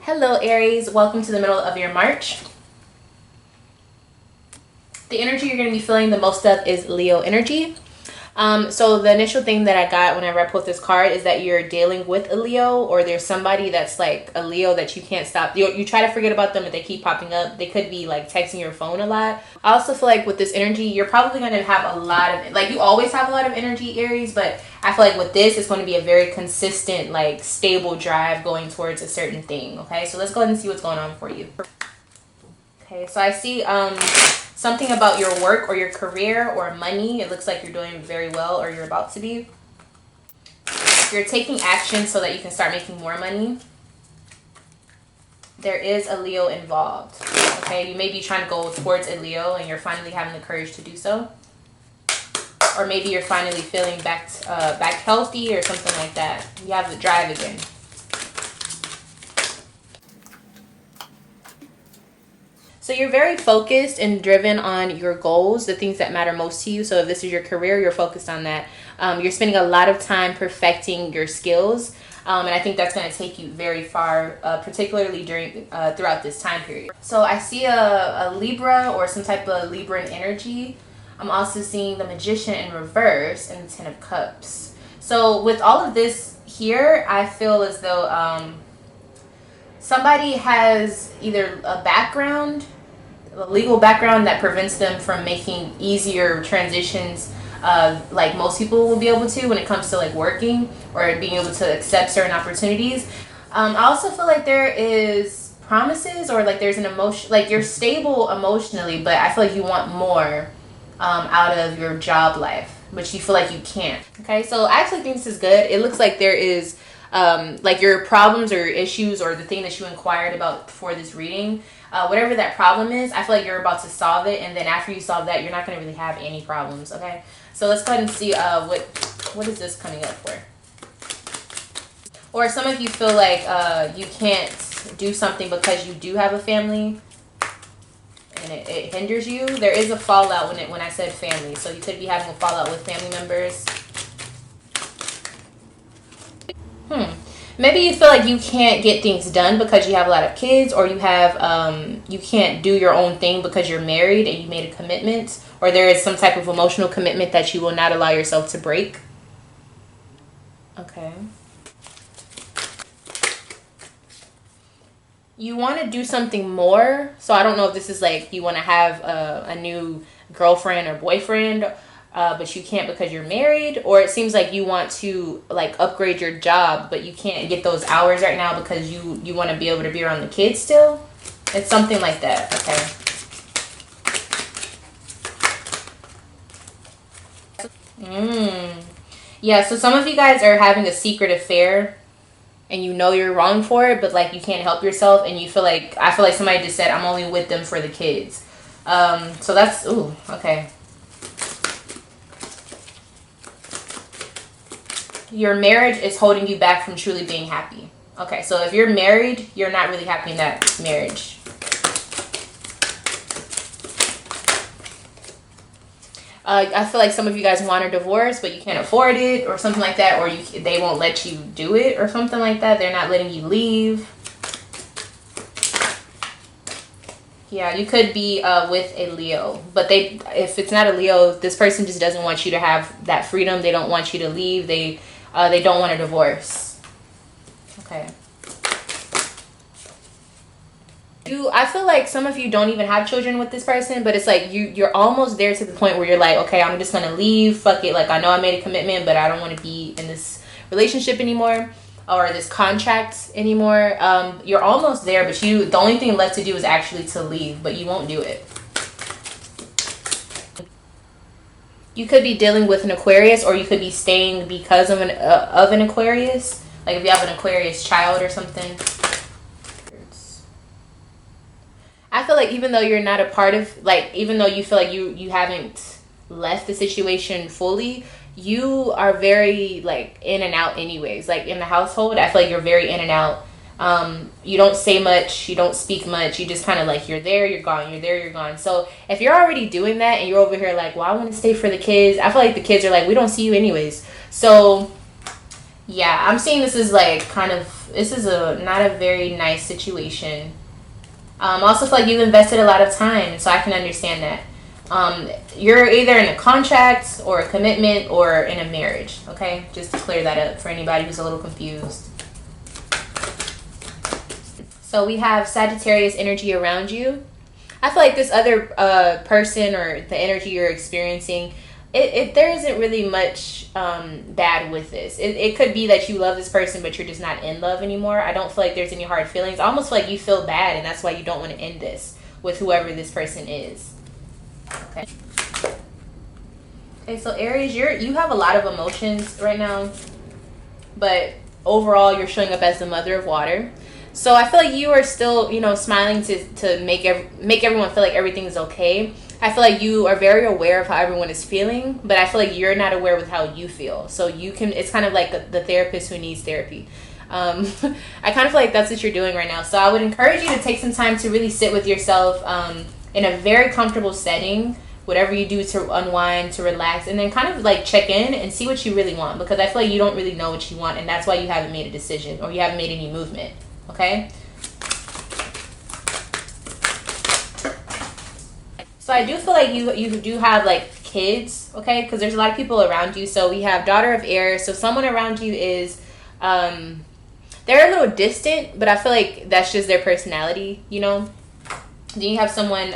Hello Aries, welcome to the middle of your March. The energy you're going to be feeling the most of is Leo energy. So the initial thing that I got whenever I pulled this card is that you're dealing with a Leo, or there's somebody that's like a Leo that you can't stop. You try to forget about them, but they keep popping up. They could be like texting your phone a lot. I also feel like with this energy, you're probably going to have a lot of, like, you always have a lot of energy, Aries, but I feel like with this, it's going to be a very consistent, like, stable drive going towards a certain thing. Okay, so let's go ahead and see what's going on for you. Okay, so I see something about your work or your career or money. It looks like you're doing very well, or you're about to be. You're taking action so that you can start making more money. There is a Leo involved. Okay, you may be trying to go towards a Leo and you're finally having the courage to do so. Or maybe you're finally feeling back healthy or something like that. You have the drive again. So you're very focused and driven on your goals, the things that matter most to you. So if this is your career, you're focused on that. You're spending a lot of time perfecting your skills. And I think that's going to take you very far, particularly throughout this time period. So I see a Libra or some type of Libran energy. I'm also seeing the Magician in reverse and the Ten of Cups. So with all of this here, I feel as though somebody has either a legal background that prevents them from making easier transitions like most people will be able to when it comes to like working or being able to accept certain opportunities. I also feel like there is promises, or like there's an emotion, like you're stable emotionally, but I feel like you want more out of your job life, but you feel like you can't. Okay, so I actually think this is good. It looks like there is like your problems or your issues or the thing that you inquired about for this reading, whatever that problem is, I feel like you're about to solve it, and then after you solve that, you're not going to really have any problems. Okay, so let's go ahead and see what is this coming up for. Or some of you feel like you can't do something because you do have a family and it hinders you. There is a fallout when I said family, so you could be having a fallout with family members. Maybe you feel like you can't get things done because you have a lot of kids, or you have you can't do your own thing because you're married and you made a commitment, or there is some type of emotional commitment that you will not allow yourself to break. Okay. You want to do something more, so I don't know if this is like you want to have a new girlfriend or boyfriend, but you can't because you're married, or it seems like you want to like upgrade your job, but you can't get those hours right now because you want to be able to be around the kids still. It's something like that. Okay. Yeah, so some of you guys are having a secret affair and you know you're wrong for it, but like you can't help yourself, and you feel like, I feel like somebody just said, I'm only with them for the kids. So that's, ooh, okay. Your marriage is holding you back from truly being happy. Okay, so if you're married, you're not really happy in that marriage. I feel like some of you guys want a divorce, but you can't afford it or something like that, or they won't let you do it or something like that. They're not letting you leave. Yeah, you could be with a Leo, but if it's not a Leo, this person just doesn't want you to have that freedom. They don't want you to leave. They don't want a divorce. Okay. I feel like some of you don't even have children with this person, but it's like you're almost there to the point where you're like, okay, I'm just gonna leave. Fuck it. Like, I know I made a commitment, but I don't want to be in this relationship anymore, or this contract anymore. You're almost there, but the only thing left to do is actually to leave, but you won't do it. You could be dealing with an Aquarius, or you could be staying because of an Aquarius. Like if you have an Aquarius child or something. I feel like even though you're not a part of, like, even though you feel like you haven't left the situation fully, you are very like in and out anyways. Like in the household, I feel like you're very in and out. You don't say much, you don't speak much, you just kind of like, you're there, you're gone, you're there, you're gone. So if you're already doing that and you're over here like, well, I want to stay for the kids, I feel like the kids are like, we don't see you anyways. So Yeah, I'm seeing this is like kind of, this is a not a very nice situation. I also feel like you've invested a lot of time, so I can understand that. You're either in a contract or a commitment or in a marriage, okay? Just to clear that up for anybody who's a little confused. So we have Sagittarius energy around you. I feel like this other person or the energy you're experiencing, there isn't really much bad with this. It could be that you love this person, but you're just not in love anymore. I don't feel like there's any hard feelings. I almost feel like you feel bad, and that's why you don't want to end this with whoever this person is. Okay. Okay, so Aries, you have a lot of emotions right now, but overall, you're showing up as the mother of water. So I feel like you are still, smiling to make everyone feel like everything's okay. I feel like you are very aware of how everyone is feeling, but I feel like you're not aware with how you feel. So it's kind of like the therapist who needs therapy. I kind of feel like that's what you're doing right now. So I would encourage you to take some time to really sit with yourself in a very comfortable setting, whatever you do to unwind, to relax, and then kind of like check in and see what you really want, because I feel like you don't really know what you want, and that's why you haven't made a decision or you haven't made any movement. Okay? So I do feel like you do have like kids, okay? Because there's a lot of people around you. So we have daughter of air. So someone around you is, they're a little distant, but I feel like that's just their personality, Then you have someone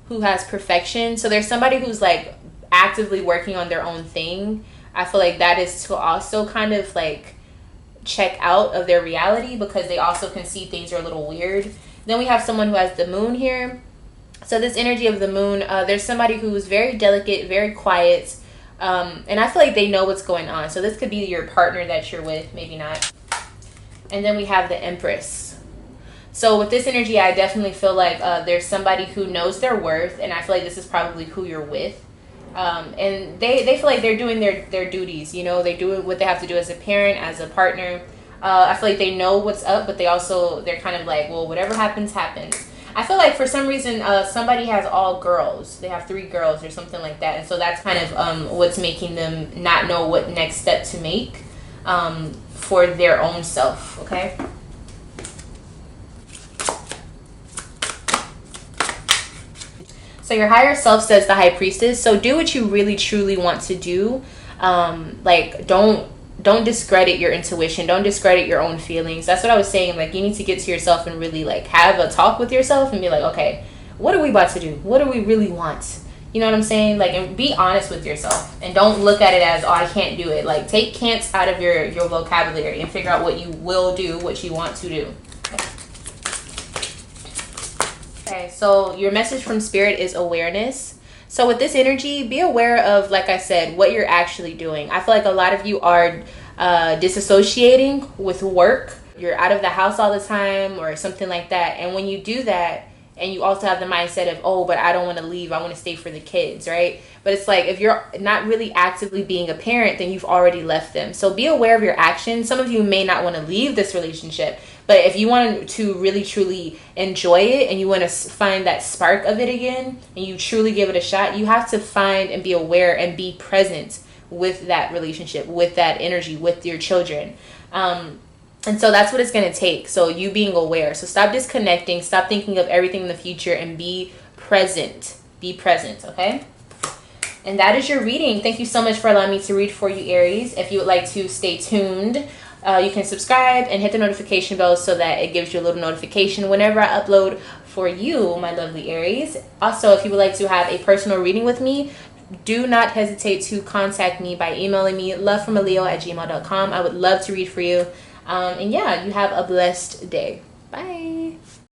who has perfection. So there's somebody who's like actively working on their own thing. I feel like that is to also kind of like check out of their reality, because they also can see things are a little weird. Then we have someone who has the moon here. So this energy of the moon, there's somebody who's very delicate, very quiet, and I feel like they know what's going on. So this could be your partner that you're with, maybe not. And then we have the Empress. So with this energy, I definitely feel like there's somebody who knows their worth, and I feel like this is probably who you're with. And they feel like they're doing their duties, they do what they have to do as a parent, as a partner. I feel like they know what's up, but they're kind of like, well, whatever happens, happens. I feel like for some reason, somebody has all girls. They have 3 girls or something like that. And so that's kind of what's making them not know what next step to make for their own self, okay? So your higher self says the High Priestess. So do what you really truly want to do. Like don't discredit your intuition. Don't discredit your own feelings. That's what I was saying. Like you need to get to yourself and really like have a talk with yourself and be like, okay, what are we about to do? What do we really want? You know what I'm saying? Like, and be honest with yourself and don't look at it as, oh, I can't do it. Like take can'ts out of your vocabulary and figure out what you will do, what you want to do. Okay, so your message from Spirit is awareness. So with this energy, be aware of, like I said, what you're actually doing. I feel like a lot of you are disassociating with work. You're out of the house all the time or something like that. And when you do that, and you also have the mindset of, oh, but I don't want to leave, I want to stay for the kids, right? But it's like, if you're not really actively being a parent, then you've already left them. So be aware of your actions. Some of you may not want to leave this relationship, but if you want to really truly enjoy it and you want to find that spark of it again and you truly give it a shot, you have to find and be aware and be present with that relationship, with that energy, with your children. And so that's what it's going to take. So you being aware. So stop disconnecting. Stop thinking of everything in the future and be present. Be present, okay? And that is your reading. Thank you so much for allowing me to read for you, Aries. If you would like to stay tuned, you can subscribe and hit the notification bell so that it gives you a little notification whenever I upload for you, my lovely Aries. Also, if you would like to have a personal reading with me, do not hesitate to contact me by emailing me lovefromaleo@gmail.com. I would love to read for you. And yeah, you have a blessed day.